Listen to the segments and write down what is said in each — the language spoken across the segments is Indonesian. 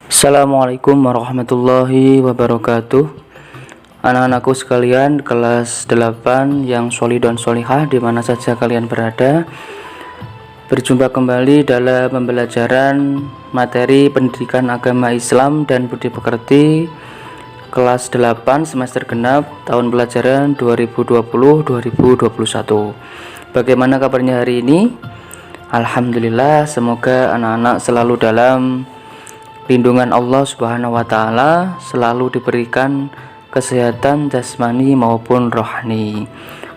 Assalamualaikum warahmatullahi wabarakatuh. Anak-anakku sekalian kelas 8 yang sholih dan sholihah di mana saja kalian berada, berjumpa kembali dalam pembelajaran materi pendidikan agama Islam dan budi pekerti kelas 8 semester genap tahun pelajaran 2020-2021. Bagaimana kabarnya hari ini? Alhamdulillah, semoga anak-anak selalu dalam lindungan Allah Subhanahu wa Ta'ala, selalu diberikan kesehatan jasmani maupun rohani.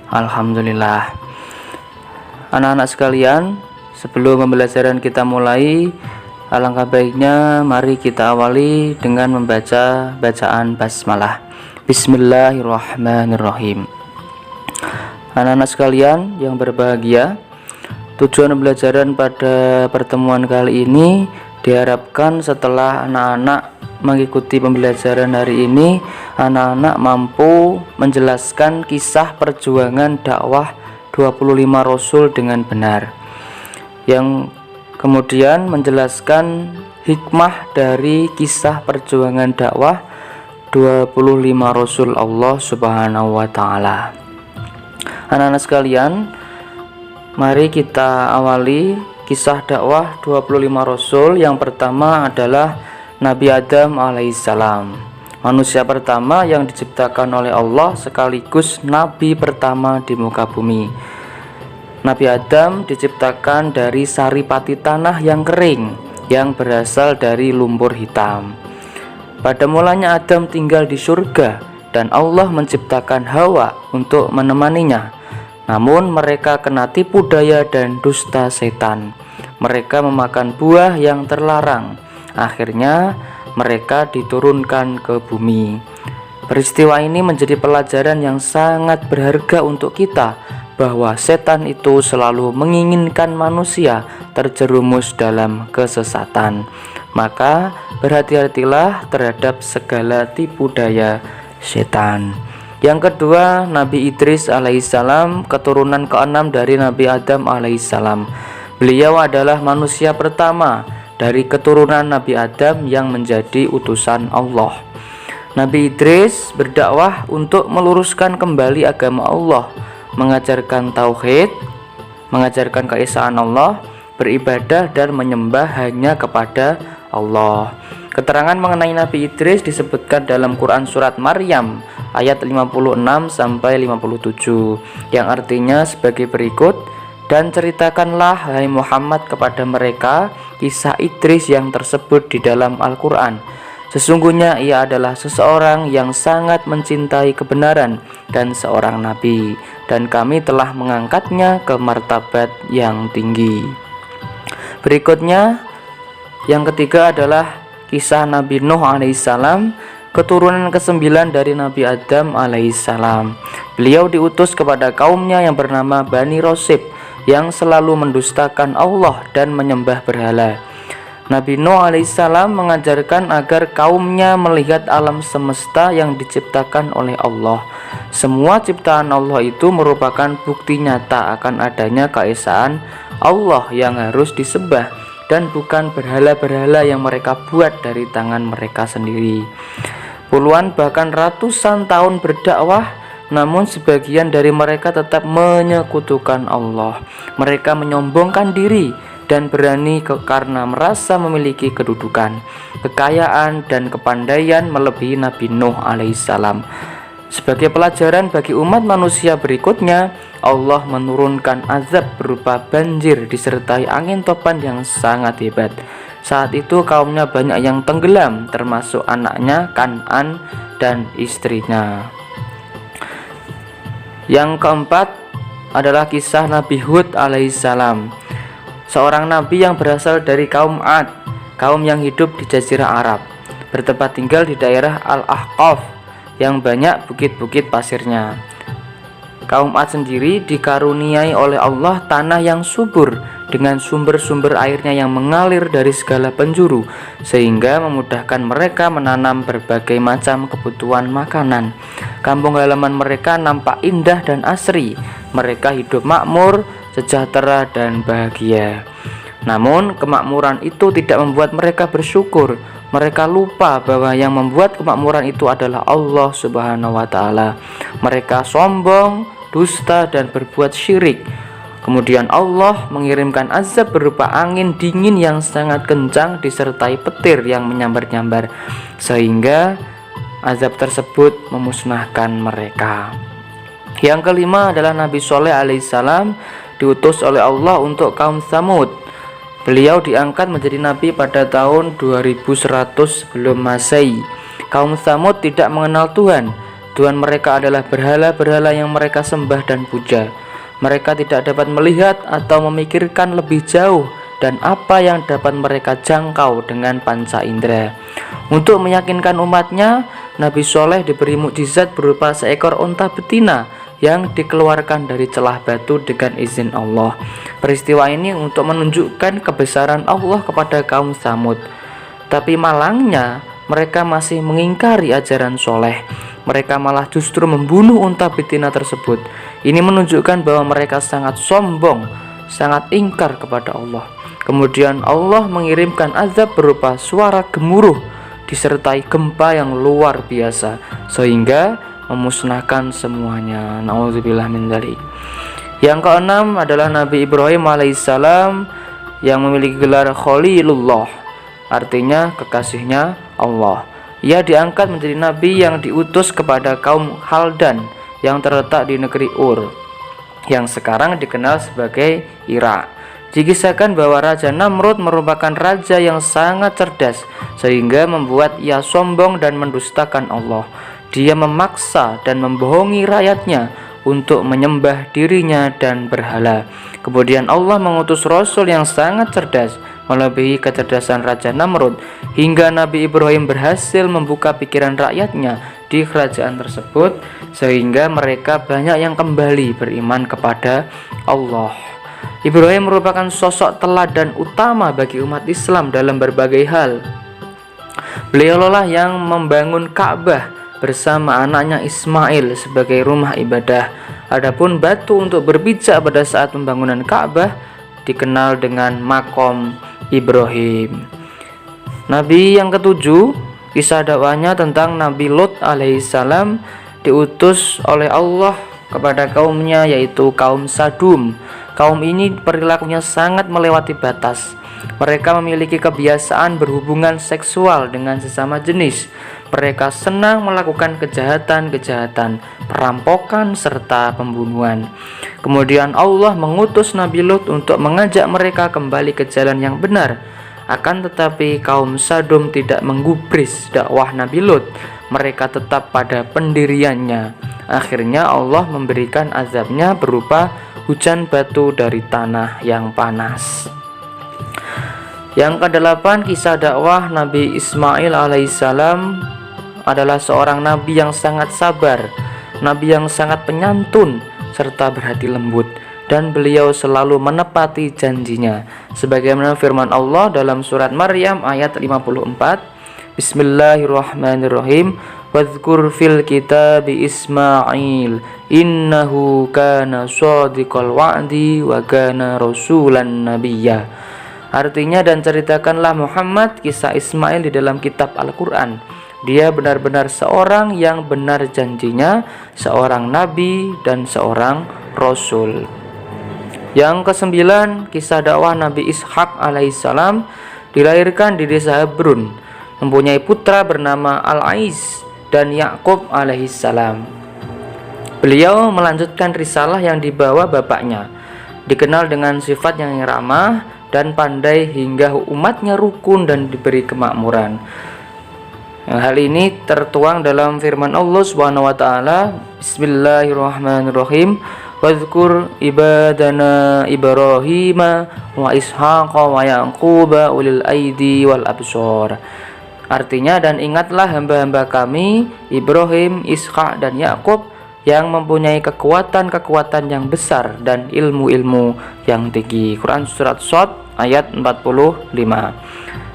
Alhamdulillah. Anak-anak sekalian, sebelum pembelajaran kita mulai, alangkah baiknya mari kita awali dengan membaca bacaan basmalah. Bismillahirrahmanirrahim. Anak-anak sekalian yang berbahagia, tujuan pembelajaran pada pertemuan kali ini diharapkan setelah anak-anak mengikuti pembelajaran hari ini, anak-anak mampu menjelaskan kisah perjuangan dakwah 25 Rasul dengan benar, yang kemudian menjelaskan hikmah dari kisah perjuangan dakwah 25 Rasul Allah Subhanahu wa Ta'ala. Anak-anak sekalian, mari kita awali kisah dakwah 25 Rasul. Yang pertama adalah Nabi Adam alaihissalam, manusia pertama yang diciptakan oleh Allah sekaligus Nabi pertama di muka bumi. Nabi Adam diciptakan dari saripati tanah yang kering yang berasal dari lumpur hitam. Pada mulanya Adam tinggal di surga dan Allah menciptakan Hawa untuk menemaninya. Namun mereka kena tipu daya dan dusta setan. Mereka memakan buah yang terlarang. Akhirnya mereka diturunkan ke bumi. Peristiwa ini menjadi pelajaran yang sangat berharga untuk kita, bahwa setan itu selalu menginginkan manusia terjerumus dalam kesesatan. Maka berhati-hatilah terhadap segala tipu daya setan. Yang kedua, Nabi Idris alaihissalam, keturunan ke-6 dari Nabi Adam alaihissalam. Beliau adalah manusia pertama dari keturunan Nabi Adam yang menjadi utusan Allah. Nabi Idris berdakwah untuk meluruskan kembali agama Allah, mengajarkan tauhid, mengajarkan keesaan Allah, beribadah dan menyembah hanya kepada Allah. Keterangan mengenai Nabi Idris disebutkan dalam Quran surat Maryam ayat 56 sampai 57, yang artinya sebagai berikut: dan ceritakanlah hai Muhammad kepada mereka kisah Idris yang tersebut di dalam Al-Quran. Sesungguhnya ia adalah seseorang yang sangat mencintai kebenaran dan seorang nabi, dan kami telah mengangkatnya ke martabat yang tinggi. Berikutnya, yang ketiga adalah kisah Nabi Nuh alaihissalam, keturunan ke-9 dari Nabi Adam alaihissalam. Beliau diutus kepada kaumnya yang bernama Bani Rosib, yang selalu mendustakan Allah dan menyembah berhala. Nabi Nuh alaihissalam mengajarkan agar kaumnya melihat alam semesta yang diciptakan oleh Allah. Semua ciptaan Allah itu merupakan bukti nyata akan adanya keesaan Allah yang harus disembah, dan bukan berhala-berhala yang mereka buat dari tangan mereka sendiri. Puluhan bahkan ratusan tahun berdakwah, namun sebagian dari mereka tetap menyekutukan Allah. Mereka menyombongkan diri dan berani karena merasa memiliki kedudukan, kekayaan, dan kepandaian melebihi Nabi Nuh alaihissalam. Sebagai pelajaran bagi umat manusia berikutnya, Allah menurunkan azab berupa banjir disertai angin topan yang sangat hebat. Saat itu kaumnya banyak yang tenggelam, termasuk anaknya Kan'an dan istrinya. Yang keempat adalah kisah Nabi Hud alaihissalam, seorang nabi yang berasal dari kaum Ad, kaum yang hidup di Jazirah Arab, bertempat tinggal di daerah Al-Ahqaf yang banyak bukit-bukit pasirnya. Kaum Ad sendiri dikaruniai oleh Allah tanah yang subur dengan sumber-sumber airnya yang mengalir dari segala penjuru, sehingga memudahkan mereka menanam berbagai macam kebutuhan makanan. Kampung halaman mereka nampak indah dan asri. Mereka hidup makmur, sejahtera dan bahagia. Namun kemakmuran itu tidak membuat mereka bersyukur. Mereka lupa bahwa yang membuat kemakmuran itu adalah Allah Subhanahu wa Ta'ala. Mereka sombong, dusta, dan berbuat syirik. Kemudian Allah mengirimkan azab berupa angin dingin yang sangat kencang disertai petir yang menyambar-nyambar, sehingga azab tersebut memusnahkan mereka. Yang kelima adalah Nabi Shaleh alaihissalam diutus oleh Allah untuk kaum Tsamud. Beliau diangkat menjadi nabi pada tahun 2100 sebelum Masehi. Kaum Tsamud tidak mengenal Tuhan. Tuhan mereka adalah berhala-berhala yang mereka sembah dan puja. Mereka tidak dapat melihat atau memikirkan lebih jauh dan apa yang dapat mereka jangkau dengan panca indera. Untuk meyakinkan umatnya, Nabi Shaleh diberi mukjizat berupa seekor unta betina yang dikeluarkan dari celah batu dengan izin Allah. Peristiwa ini untuk menunjukkan kebesaran Allah kepada kaum Tsamud. Tapi malangnya, mereka masih mengingkari ajaran Shaleh. Mereka malah justru membunuh unta betina tersebut. Ini menunjukkan bahwa mereka sangat sombong, sangat ingkar kepada Allah. Kemudian Allah mengirimkan azab berupa suara gemuruh disertai gempa yang luar biasa, sehingga memusnahkan semuanya. Nauzubillah min dzalik. Yang keenam adalah Nabi Ibrahim alaihissalam yang memiliki gelar Khalilullah, artinya kekasihnya Allah. Ia diangkat menjadi nabi yang diutus kepada kaum Khaldan yang terletak di negeri Ur, yang sekarang dikenal sebagai Irak. Dikisahkan bahwa Raja Namrud merupakan raja yang sangat cerdas, sehingga membuat ia sombong dan mendustakan Allah. Dia memaksa dan membohongi rakyatnya untuk menyembah dirinya dan berhala. Kemudian Allah mengutus Rasul yang sangat cerdas, melebihi kecerdasan Raja Namrud, hingga Nabi Ibrahim berhasil membuka pikiran rakyatnya di kerajaan tersebut, sehingga mereka banyak yang kembali beriman kepada Allah. Ibrahim merupakan sosok teladan utama bagi umat Islam dalam berbagai hal. Beliaulah yang membangun Ka'bah bersama anaknya Ismail sebagai rumah ibadah. Adapun batu untuk berpijak pada saat pembangunan Ka'bah dikenal dengan Maqam Ibrahim. Nabi yang ketujuh, kisah dakwahnya tentang Nabi Lut alaihissalam, diutus oleh Allah kepada kaumnya, yaitu kaum Sadum. Kaum ini perilakunya sangat melewati batas. Mereka memiliki kebiasaan berhubungan seksual dengan sesama jenis. Mereka senang melakukan kejahatan-kejahatan, perampokan, serta pembunuhan. Kemudian Allah mengutus Nabi Lut untuk mengajak mereka kembali ke jalan yang benar. Akan tetapi kaum Sadum tidak menggubris dakwah Nabi Lut. Mereka tetap pada pendiriannya. Akhirnya Allah memberikan azabnya berupa hujan batu dari tanah yang panas. Yang kedelapan, kisah dakwah Nabi Ismail alaihissalam adalah seorang nabi yang sangat sabar, nabi yang sangat penyantun serta berhati lembut, dan beliau selalu menepati janjinya. Sebagaimana firman Allah dalam surat Maryam ayat 54, Bismillahirrahmanirrahim. Wadhkur fil kitabi Ismail innahu kana shadiqal wa'di wa kana rasulan nabiyya. Artinya, dan ceritakanlah Muhammad kisah Ismail di dalam kitab Al-Quran. Dia benar-benar seorang yang benar janjinya, seorang nabi dan seorang rasul. Yang kesembilan, kisah dakwah Nabi Ishak alaihissalam. Dilahirkan di desa Hebrun, mempunyai putra bernama Al-Ais dan Yakub alaihissalam. Beliau melanjutkan risalah yang dibawa bapaknya. Dikenal dengan sifat yang ramah dan pandai hingga umatnya rukun dan diberi kemakmuran. Hal ini tertuang dalam firman Allah Subhanahu wa taala, Bismillahirrahmanirrahim. Wadhkur ibadana Ibrahim wa Ishaq wa Yaqub ulil aidi wal absar. Artinya, dan ingatlah hamba-hamba kami Ibrahim, Ishak dan Yakub yang mempunyai kekuatan-kekuatan yang besar dan ilmu-ilmu yang tinggi. Quran surat Shad ayat 45.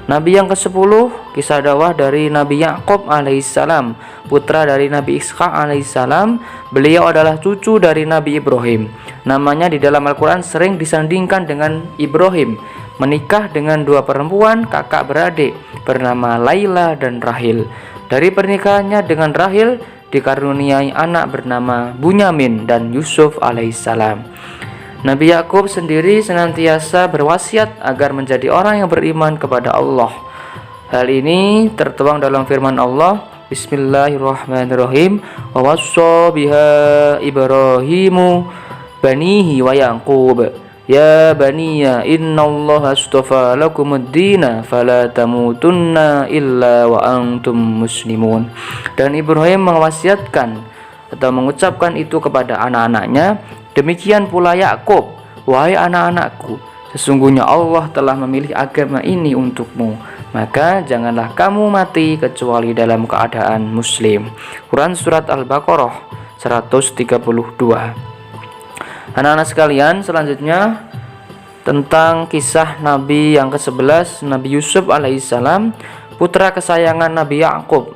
Nabi yang ke-10, kisah dakwah dari Nabi Yakub alaihissalam, putra dari Nabi Ishak alaihissalam. Beliau adalah cucu dari Nabi Ibrahim. Namanya di dalam Al-Quran sering disandingkan dengan Ibrahim. menikah dengan dua perempuan kakak beradik bernama Laila dan Rahil. Dari pernikahannya dengan Rahil dikaruniai anak bernama Bunyamin dan Yusuf alaihissalam. Nabi Yakub sendiri senantiasa berwasiat agar menjadi orang yang beriman kepada Allah. Hal ini tertuang dalam firman Allah, Bismillahirrahmanirrahim. Wa wassa biha Ibrahimu banihi wa Yaqub ya baniya innallaha astafa lakumuddina fala tamutunna illa wa antum muslimun. Dan Ibrahim mewasiatkan atau mengucapkan itu kepada anak-anaknya, demikian pula Yakub, wahai anak-anakku, sesungguhnya Allah telah memilih agama ini untukmu, maka janganlah kamu mati kecuali dalam keadaan muslim. Quran Surat Al-Baqarah 132. Anak-anak sekalian, selanjutnya tentang kisah Nabi yang ke-11, Nabi Yusuf alaihissalam, putra kesayangan Nabi Yakub.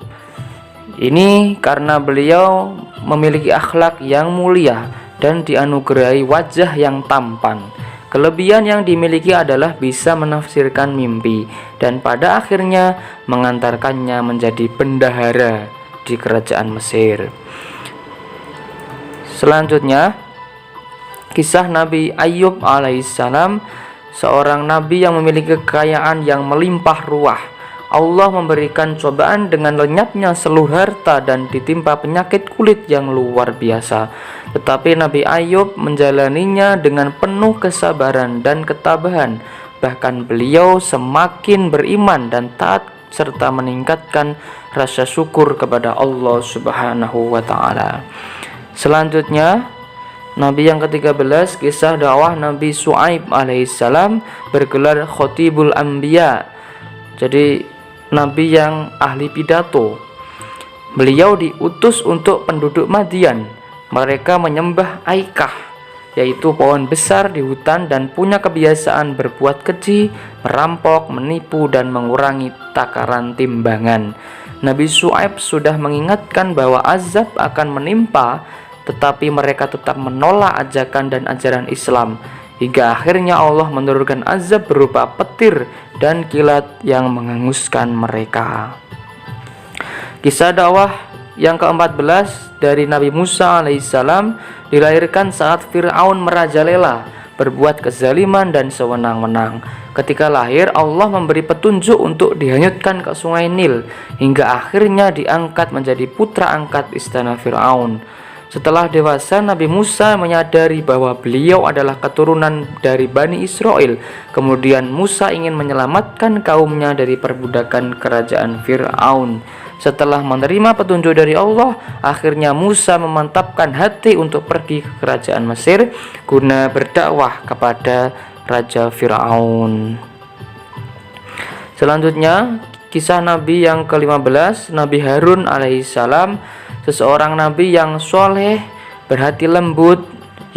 Ini karena beliau memiliki akhlak yang mulia dan dianugerahi wajah yang tampan. Kelebihan yang dimiliki adalah bisa menafsirkan mimpi dan pada akhirnya mengantarkannya menjadi bendahara di kerajaan Mesir. Selanjutnya, kisah Nabi Ayub alaihissalam, seorang nabi yang memiliki kekayaan yang melimpah ruah. Allah memberikan cobaan dengan lenyapnya seluruh harta dan ditimpa penyakit kulit yang luar biasa. Tetapi Nabi Ayub menjalaninya dengan penuh kesabaran dan ketabahan. Bahkan beliau semakin beriman dan taat serta meningkatkan rasa syukur kepada Allah Subhanahu wa taala. Selanjutnya, Nabi yang ke-13, kisah dakwah Nabi Syuaib alaihissalam, bergelar Khotibul Anbiya. Jadi Nabi yang ahli pidato. Beliau diutus untuk penduduk Madian. Mereka menyembah Aikah, yaitu pohon besar di hutan, dan punya kebiasaan berbuat keji, merampok, menipu, dan mengurangi takaran timbangan. Nabi Syuaib sudah mengingatkan bahwa azab akan menimpa, tetapi mereka tetap menolak ajakan dan ajaran Islam, hingga akhirnya Allah menurunkan azab berupa petir dan kilat yang menghanguskan mereka. Kisah dakwah yang ke-14 dari Nabi Musa alaihissalam, dilahirkan saat Fir'aun merajalela, berbuat kezaliman dan sewenang-wenang. Ketika lahir, Allah memberi petunjuk untuk dihanyutkan ke sungai Nil, hingga akhirnya diangkat menjadi putra angkat istana Fir'aun. Setelah dewasa, Nabi Musa menyadari bahwa beliau adalah keturunan dari Bani Israel. Kemudian Musa ingin menyelamatkan kaumnya dari perbudakan kerajaan Fir'aun. Setelah menerima petunjuk dari Allah, akhirnya Musa memantapkan hati untuk pergi ke kerajaan Mesir guna berdakwah kepada Raja Fir'aun. Selanjutnya, kisah Nabi yang ke-15, Nabi Harun alaihissalam, seseorang nabi yang soleh, berhati lembut,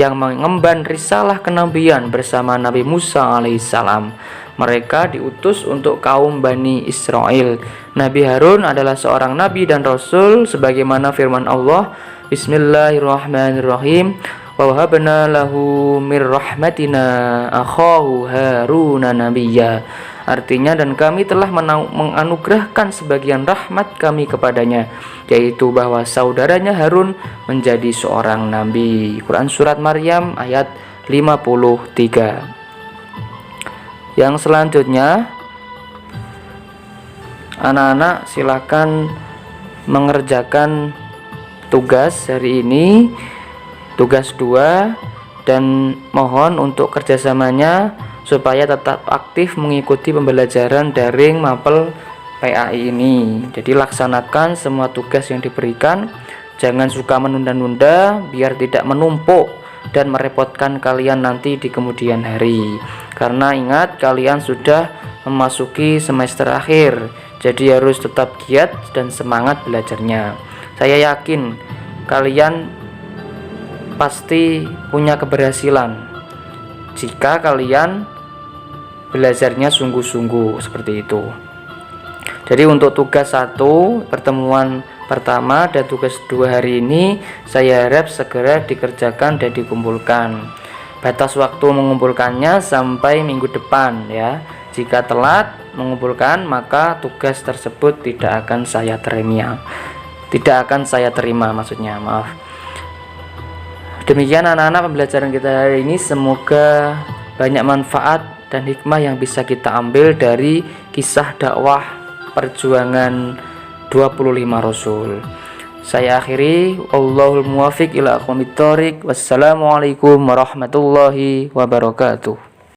yang mengemban risalah kenabian bersama Nabi Musa alaihissalam. Mereka diutus untuk kaum Bani Israel. Nabi Harun adalah seorang nabi dan rasul sebagaimana firman Allah, Bismillahirrahmanirrahim. Wa wahabna lahu mir rahmatina akhahu Haruna nabiyya. Artinya, dan kami telah menganugerahkan sebagian rahmat kami kepadanya, yaitu bahwa saudaranya Harun menjadi seorang nabi. Quran Surat Maryam ayat 53. Yang selanjutnya, anak-anak silakan mengerjakan tugas hari ini, tugas 2, dan mohon untuk kerjasamanya supaya tetap aktif mengikuti pembelajaran daring mapel PAI ini. Jadi laksanakan semua tugas yang diberikan, jangan suka menunda-nunda biar tidak menumpuk dan merepotkan kalian nanti di kemudian hari. Karena ingat, kalian sudah memasuki semester akhir, jadi harus tetap giat dan semangat belajarnya. Saya yakin kalian pasti punya keberhasilan jika kalian belajarnya sungguh-sungguh seperti itu. Jadi untuk tugas 1 pertemuan pertama dan tugas 2 hari ini saya harap segera dikerjakan dan dikumpulkan. batas waktu mengumpulkannya sampai minggu depan ya. Jika telat mengumpulkan, maka tugas tersebut tidak akan saya terima maksudnya, maaf. Demikian anak-anak pembelajaran kita hari ini, semoga banyak manfaat dan hikmah yang bisa kita ambil dari kisah dakwah perjuangan 25 Rasul. Saya akhiri, Allahul muwafiq ila aqwamit thoriq. Wassalamualaikum warahmatullahi wabarakatuh.